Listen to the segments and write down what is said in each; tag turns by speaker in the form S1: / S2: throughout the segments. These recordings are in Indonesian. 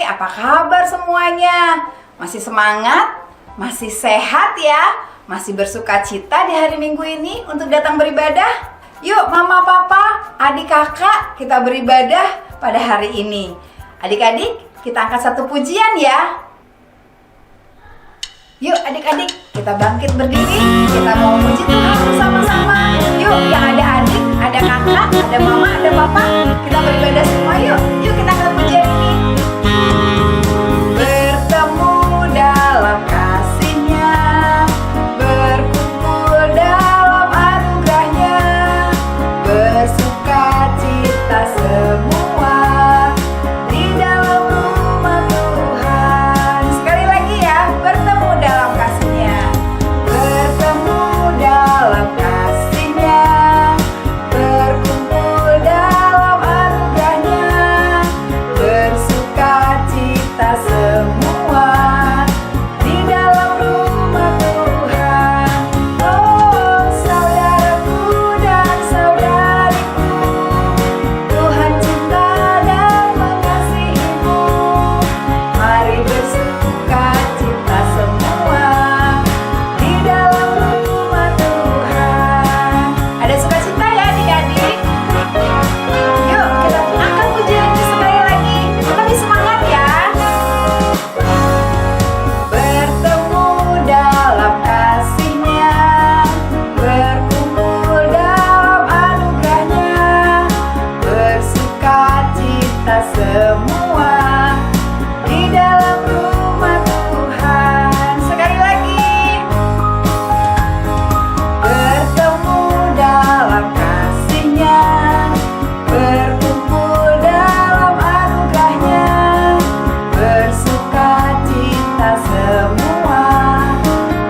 S1: pagi, apa kabar semuanya? Masih semangat? Masih sehat ya? Masih bersuka cita di hari Minggu ini untuk datang beribadah? Yuk mama, papa, adik, kakak, kita beribadah pada hari ini. Adik-adik, kita angkat satu pujian ya. Yuk adik-adik, kita bangkit berdiri. Kita mau puji Tuhan bersama-sama. Yuk, yang ada adik, ada kakak, ada mama, ada papa, kita beribadah semua yuk. Yuk kita angkat pujian ini. Bertemu dalam kasih-Nya, berkumpul dalam anugerah-Nya, bersuka cita semua di dalam rumah Tuhan. Sekali lagi ya, bertemu dalam kasih-Nya, bertemu dalam kasih-Nya, berkumpul dalam anugerah-Nya, bersuka cita semua di dalam rumah Tuhan. Oh saudaraku dan saudariku, Tuhan cinta dan mengasihimu. Mari bersuka cita semua di dalam rumah Tuhan. Ada sukacita ya adik-adik? Yuk kita angkat pujian ini sekali lagi. Lebih semangat ya. Bertemu dalam kasih-Nya, berkumpul dalam anugerah-Nya, bersuka cita semua di dalam rumah Tuhan. Sekali lagi. Bertemu dalam kasih-Nya, berkumpul dalam anugerah-Nya, bersuka cita semua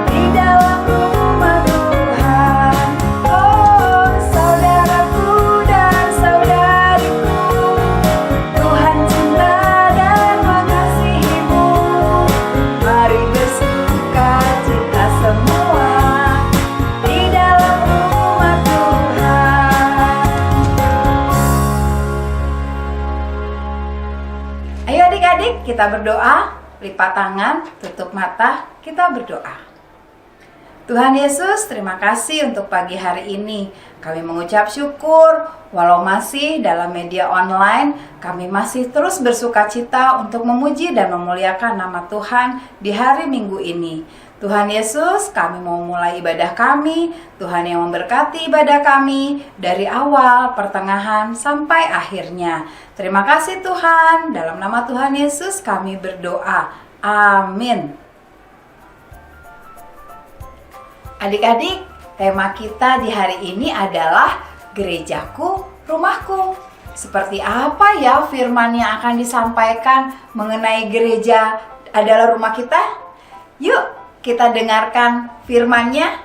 S1: di dalam rumah Tuhan. Oh saudaraku dan saudariku, Tuhan cinta dan mengasihimu. Mari bersuka cita semua di dalam rumah Tuhan. Ayo adik-adik, kita berdoa. Lipat tangan, tutup mata, kita berdoa. Tuhan Yesus, terima kasih untuk pagi hari ini. Kami mengucap syukur, walau masih dalam media online, kami masih terus bersuka cita untuk memuji dan memuliakan nama Tuhan di hari Minggu ini. Tuhan Yesus, kami mau mulai ibadah kami. Tuhan yang memberkati ibadah kami dari awal, pertengahan, sampai akhirnya. Terima kasih Tuhan, dalam nama Tuhan Yesus kami berdoa. Amin. Adik-adik, tema kita di hari ini adalah gerejaku, rumahku. Seperti apa ya firman yang akan disampaikan mengenai gereja adalah rumah kita? Yuk kita dengarkan firman-Nya.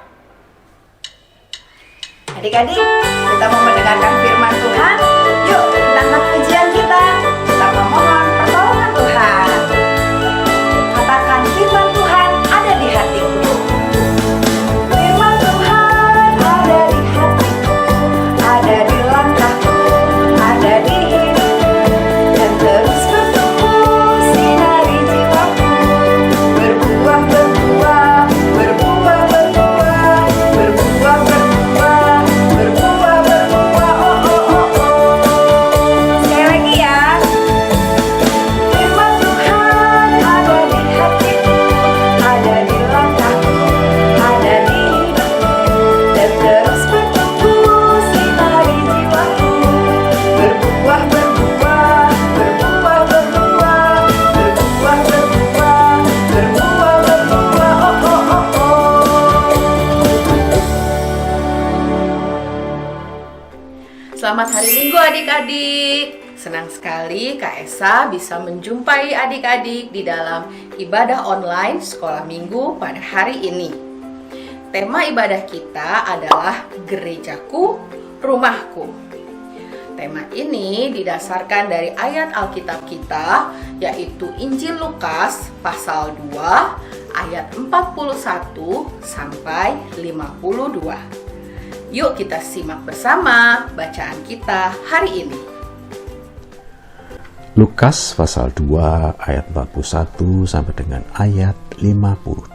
S1: Adik-adik, kita mau mendengarkan firman Tuhan. Yuk kita angkat pujian kita. Kita memohon pertolongan Tuhan. Katakan firman Tuhan ada di hatiku. Firman Tuhan ada di hatiku, ada di langkahku, ada di hidupku, dan terus bertumbuh sinari jiwaku. Berbuah, berbuah, berbuah, berbuah, berbuah, berbuah, berbuah, berbuah, oh, oh, oh, oh. Sekali lagi ya. Firman Tuhan ada di hatiku, ada di langkahku, ada di hidupku, dan terus bertumbuh sinari jiwaku. Berbuah, berbuah, berbuah, berbuah, berbuah, berbuah, berbuah, berbuah, oh, oh, oh, oh.
S2: Selamat hari Minggu adik-adik. Senang sekali Kak Esa bisa menjumpai adik-adik di dalam ibadah online sekolah minggu pada hari ini. Tema ibadah kita adalah gerejaku, rumahku. Tema ini didasarkan dari ayat Alkitab kita, yaitu Injil Lukas pasal 2 ayat 41 sampai 52. Yuk kita simak bersama bacaan kita hari ini.
S3: Lukas pasal 2 ayat 41 sampai dengan ayat 52.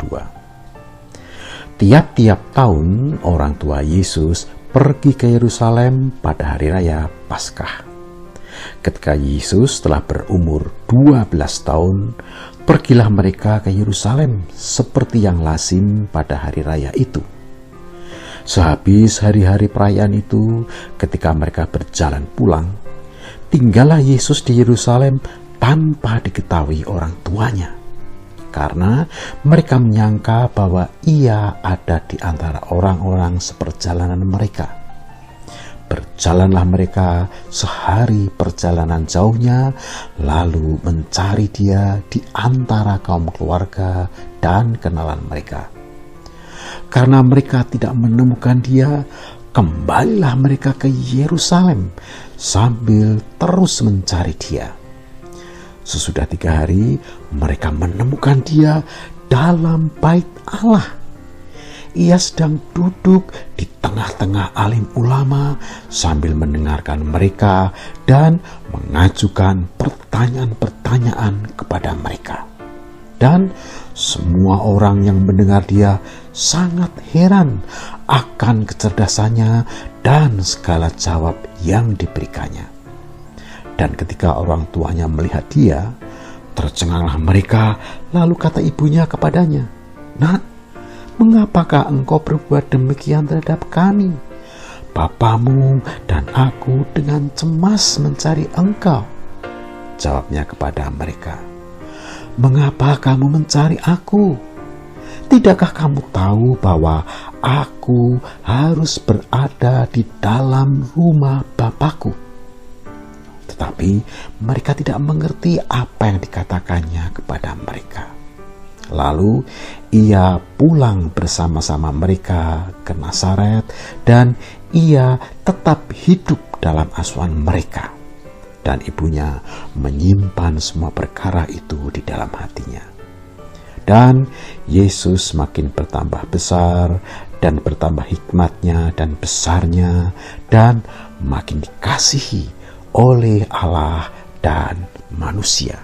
S3: Tiap-tiap tahun orang tua Yesus pergi ke Yerusalem pada hari raya Paskah. Ketika Yesus telah berumur 12 tahun, pergilah mereka ke Yerusalem seperti yang lazim pada hari raya itu. Sehabis hari-hari perayaan itu, ketika mereka berjalan pulang, tinggallah Yesus di Yerusalem tanpa diketahui orang tuanya, karena mereka menyangka bahwa ia ada di antara orang-orang seperjalanan mereka. Berjalanlah mereka sehari perjalanan jauhnya, lalu mencari dia di antara kaum keluarga dan kenalan mereka. Karena mereka tidak menemukan dia, kembalilah mereka ke Yerusalem sambil terus mencari dia. Sesudah 3 hari, mereka menemukan dia dalam bait Allah. Ia sedang duduk di tengah-tengah alim ulama sambil mendengarkan mereka dan mengajukan pertanyaan-pertanyaan kepada mereka. Dan semua orang yang mendengar dia sangat heran akan kecerdasannya dan segala jawab yang diberikannya. Dan ketika orang tuanya melihat dia, tercenganglah mereka, lalu kata ibunya kepadanya, "Nak, mengapakah engkau berbuat demikian terhadap kami? Bapamu dan aku dengan cemas mencari engkau." Jawabnya kepada mereka, "Mengapa kamu mencari aku? Tidakkah kamu tahu bahwa aku harus berada di dalam rumah Bapakku?" Tetapi mereka tidak mengerti apa yang dikatakannya kepada mereka. Lalu ia pulang bersama-sama mereka ke Nazaret dan ia tetap hidup dalam asuhan mereka. Dan ibunya menyimpan semua perkara itu di dalam hatinya. Dan Yesus makin bertambah besar dan bertambah hikmatnya dan besarnya dan makin dikasihi oleh Allah dan manusia.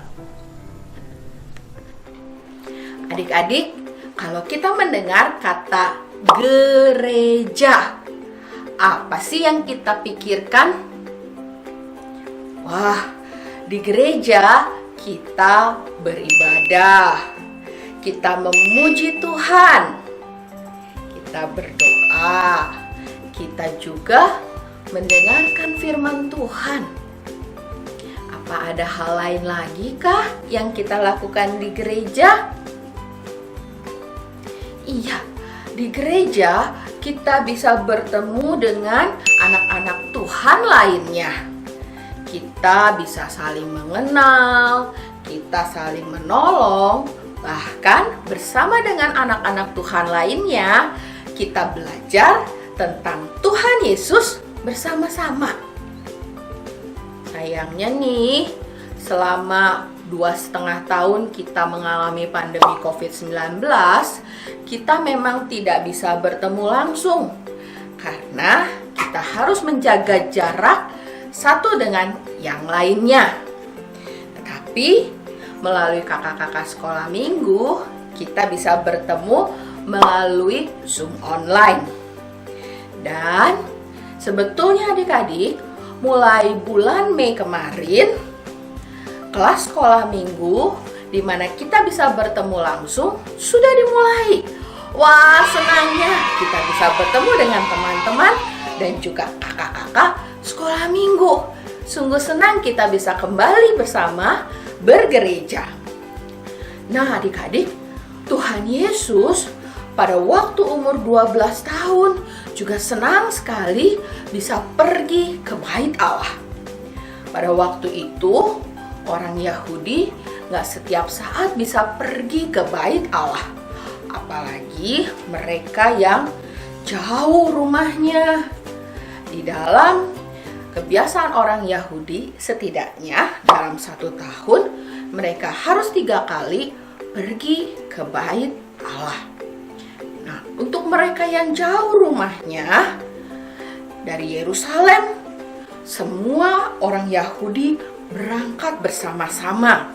S2: Adik-adik, kalau kita mendengar kata gereja, apa sih yang kita pikirkan? Wah, di gereja kita beribadah, kita memuji Tuhan, kita berdoa, kita juga mendengarkan firman Tuhan. Apa ada hal lain lagi kah yang kita lakukan di gereja? Iya, di gereja kita bisa bertemu dengan anak-anak Tuhan lainnya. Kita bisa saling mengenal, kita saling menolong, bahkan bersama dengan anak-anak Tuhan lainnya, kita belajar tentang Tuhan Yesus bersama-sama. Sayangnya nih, selama 2,5 tahun kita mengalami pandemi COVID-19, kita memang tidak bisa bertemu langsung karena kita harus menjaga jarak satu dengan yang lainnya. Tetapi melalui kakak-kakak sekolah minggu, kita bisa bertemu melalui Zoom online. Dan sebetulnya adik-adik, mulai bulan Mei kemarin, kelas sekolah minggu di mana kita bisa bertemu langsung sudah dimulai. Wah, senangnya kita bisa bertemu dengan teman-teman dan juga kakak-kakak sekolah minggu. Sungguh senang kita bisa kembali bersama bergereja. Nah, adik-adik, Tuhan Yesus pada waktu umur 12 tahun juga senang sekali bisa pergi ke bait Allah. Pada waktu itu, orang Yahudi gak setiap saat bisa pergi ke bait Allah. Apalagi mereka yang jauh rumahnya. Di dalam kebiasaan orang Yahudi, setidaknya dalam 1 tahun, mereka harus 3 kali pergi ke bait Allah. Nah, untuk mereka yang jauh rumahnya dari Yerusalem, semua orang Yahudi berangkat bersama-sama.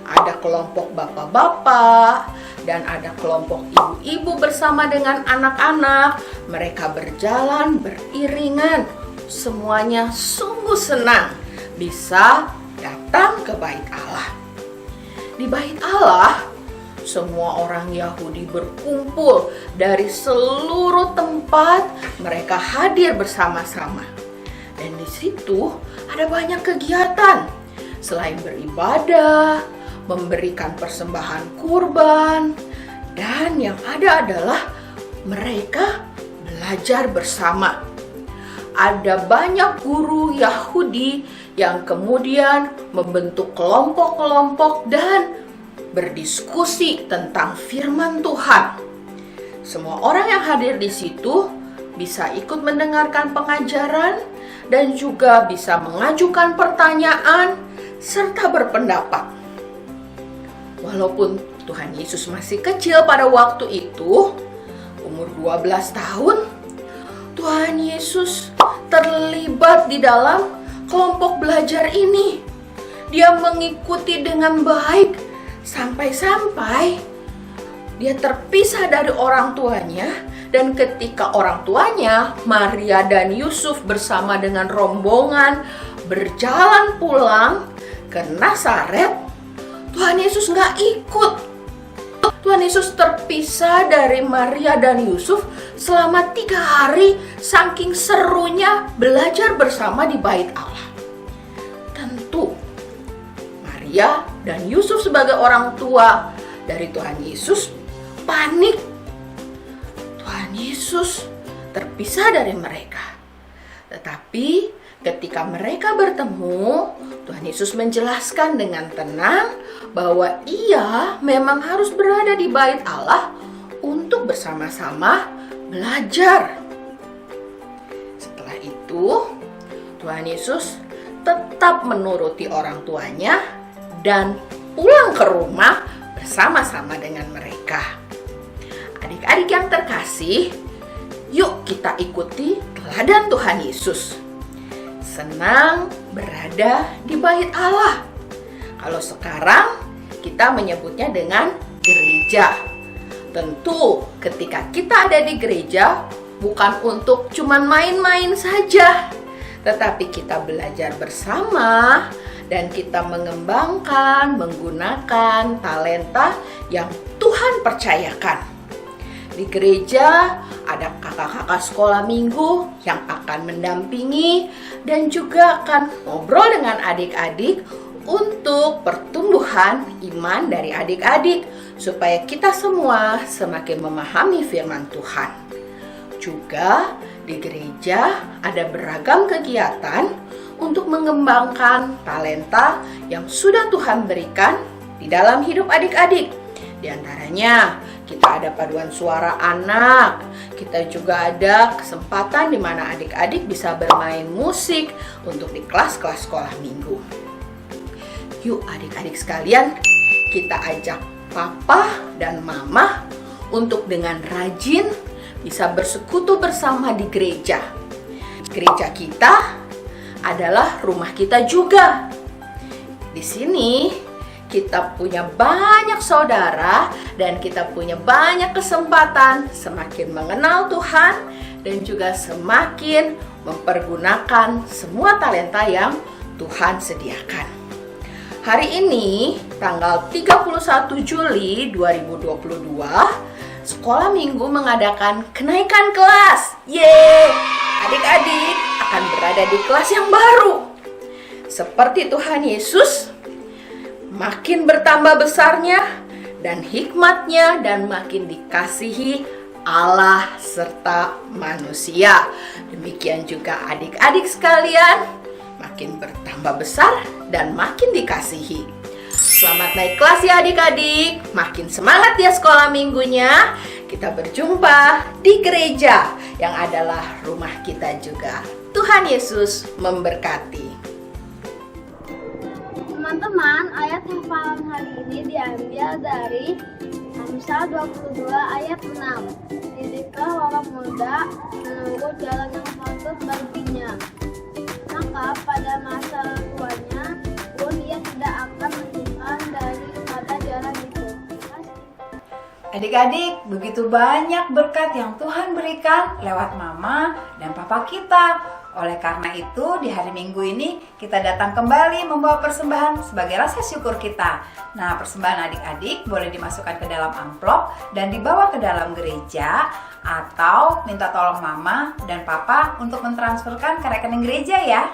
S2: Ada kelompok bapak-bapak dan ada kelompok ibu-ibu bersama dengan anak-anak. Mereka berjalan beriringan. Semuanya sungguh senang bisa datang ke Bait Allah. Di Bait Allah, semua orang Yahudi berkumpul dari seluruh tempat. Mereka hadir bersama-sama. Dan di situ ada banyak kegiatan. Selain beribadah, memberikan persembahan kurban, dan yang ada adalah mereka belajar bersama. Ada banyak guru Yahudi yang kemudian membentuk kelompok-kelompok dan berdiskusi tentang firman Tuhan. Semua orang yang hadir di situ bisa ikut mendengarkan pengajaran dan juga bisa mengajukan pertanyaan serta berpendapat. Walaupun Tuhan Yesus masih kecil pada waktu itu, umur 12 tahun, Tuhan Yesus terlibat di dalam kelompok belajar ini. Dia mengikuti dengan baik sampai-sampai dia terpisah dari orang tuanya. Dan ketika orang tuanya, Maria dan Yusuf bersama dengan rombongan berjalan pulang ke Nazaret, Tuhan Yesus nggak ikut. Tuhan Yesus terpisah dari Maria dan Yusuf selama 3 hari saking serunya belajar bersama di Bait Allah. Tentu Maria dan Yusuf sebagai orang tua dari Tuhan Yesus panik. Tuhan Yesus terpisah dari mereka. Tetapi ketika mereka bertemu, Tuhan Yesus menjelaskan dengan tenang bahwa ia memang harus berada di Bait Allah untuk bersama-sama belajar. Setelah itu, Tuhan Yesus tetap menuruti orang tuanya dan pulang ke rumah bersama-sama dengan mereka. Adik-adik yang terkasih, yuk kita ikuti teladan Tuhan Yesus. Senang berada di Bait Allah. Kalau sekarang kita menyebutnya dengan gereja. Tentu ketika kita ada di gereja bukan untuk cuman main-main saja, tetapi kita belajar bersama dan kita mengembangkan, menggunakan talenta yang Tuhan percayakan. Di gereja ada kakak-kakak sekolah minggu yang akan mendampingi dan juga akan ngobrol dengan adik-adik untuk pertumbuhan iman dari adik-adik supaya kita semua semakin memahami firman Tuhan. Juga di gereja ada beragam kegiatan untuk mengembangkan talenta yang sudah Tuhan berikan di dalam hidup adik-adik. Di antaranya kita ada paduan suara anak, kita juga ada kesempatan di mana adik-adik bisa bermain musik untuk di kelas-kelas sekolah minggu. Yuk adik-adik sekalian, kita ajak papa dan mama untuk dengan rajin bisa bersekutu bersama di gereja. Gereja kita adalah rumah kita juga. Di sini kita punya banyak saudara dan kita punya banyak kesempatan semakin mengenal Tuhan dan juga semakin mempergunakan semua talenta yang Tuhan sediakan. Hari ini, tanggal 31 Juli 2022, Sekolah Minggu mengadakan kenaikan kelas. Yeay! Adik-adik akan berada di kelas yang baru. Seperti Tuhan Yesus, makin bertambah besarnya dan hikmatnya dan makin dikasihi Allah serta manusia. Demikian juga adik-adik sekalian, makin bertambah besar dan makin dikasihi. Selamat naik kelas ya adik-adik. Makin semangat ya sekolah minggunya. Kita berjumpa di gereja yang adalah rumah kita juga. Tuhan Yesus memberkati.
S4: Teman-teman, ayat hafalan hari ini diambil dari Amsal 22 ayat 6. Didiklah orang muda menunggu jalan yang patut baginya, maka pada masa tuanya
S1: Adik-adik, begitu banyak berkat yang Tuhan berikan lewat mama dan papa kita. Oleh karena itu, di hari Minggu ini kita datang kembali membawa persembahan sebagai rasa syukur kita. Nah, persembahan adik-adik boleh dimasukkan ke dalam amplop dan dibawa ke dalam gereja, atau minta tolong mama dan papa untuk mentransferkan ke rekening gereja ya.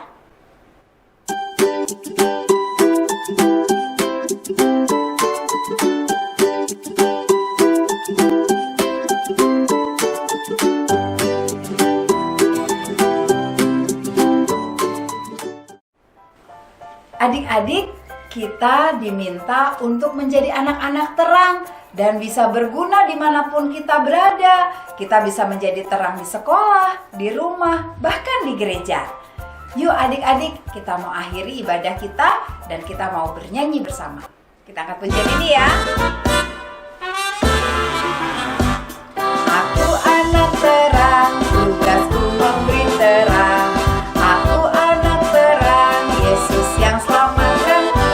S1: Adik-adik, kita diminta untuk menjadi anak-anak terang dan bisa berguna dimanapun kita berada. Kita bisa menjadi terang di sekolah, di rumah, bahkan di gereja. Yuk adik-adik, kita mau akhiri ibadah kita dan kita mau bernyanyi bersama. Kita angkat pujian ini ya. Aku anak terang, tugasku memberi terang. Aku anak terang, Yesus yang selamatkanku.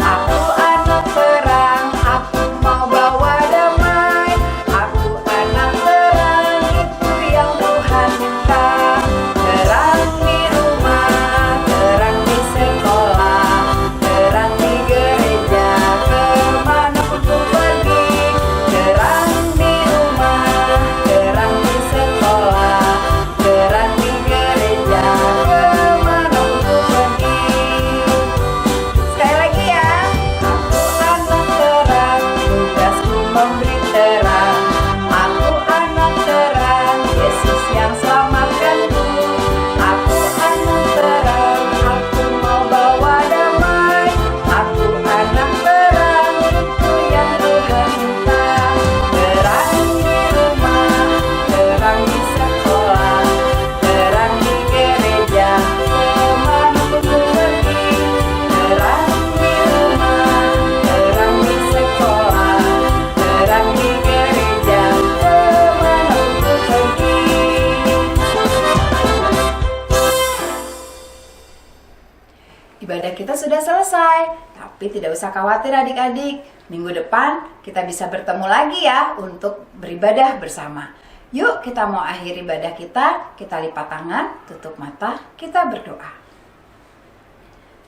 S1: Aku anak terang, aku mau bawa damai. Aku anak terang, itu yang Tuhan minta. Terang di rumah, terang di sekolah, terang di gereja, kemanapun ku pergi. Terang di rumah, terang di sekolah, terang di gereja, kemanapun ku pergi. Sekali lagi ya. Aku anak terang, tugasku memberi terang. Aku anak terang, Yesus yang selamatkanku. Aku anak terang, aku mau bawa damai. Aku anak terang, itu yang Tuhan minta. Terang di rumah, terang di sekolah, terang di gereja, kemanapun ku pergi. Terang di rumah, terang di sekolah, terang di gereja, kemanapun ku pergi. Ibadah kita sudah selesai, tapi tidak usah khawatir adik-adik. Minggu depan kita bisa bertemu lagi ya untuk beribadah bersama. Yuk kita mau akhiri ibadah kita lipat tangan, tutup mata, kita berdoa.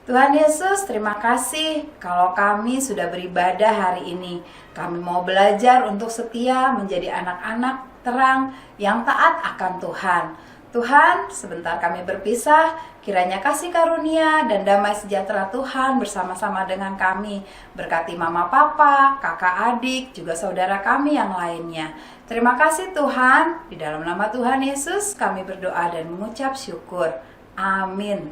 S1: Tuhan Yesus, terima kasih kalau kami sudah beribadah hari ini. Kami mau belajar untuk setia menjadi anak-anak terang yang taat akan Tuhan. Tuhan, sebentar kami berpisah, kiranya kasih karunia dan damai sejahtera Tuhan bersama-sama dengan kami. Berkati mama papa, kakak adik, juga saudara kami yang lainnya. Terima kasih Tuhan, di dalam nama Tuhan Yesus kami berdoa dan mengucap syukur. Amin.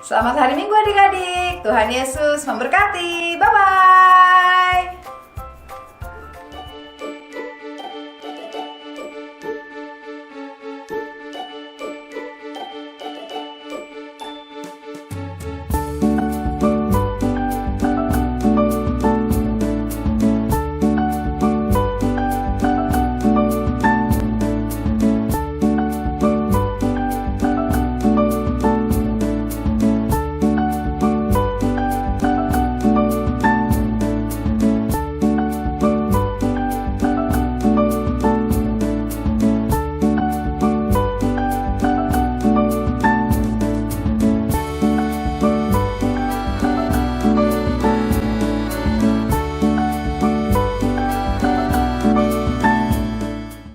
S1: Selamat hari Minggu adik-adik. Tuhan Yesus memberkati. Bye-bye.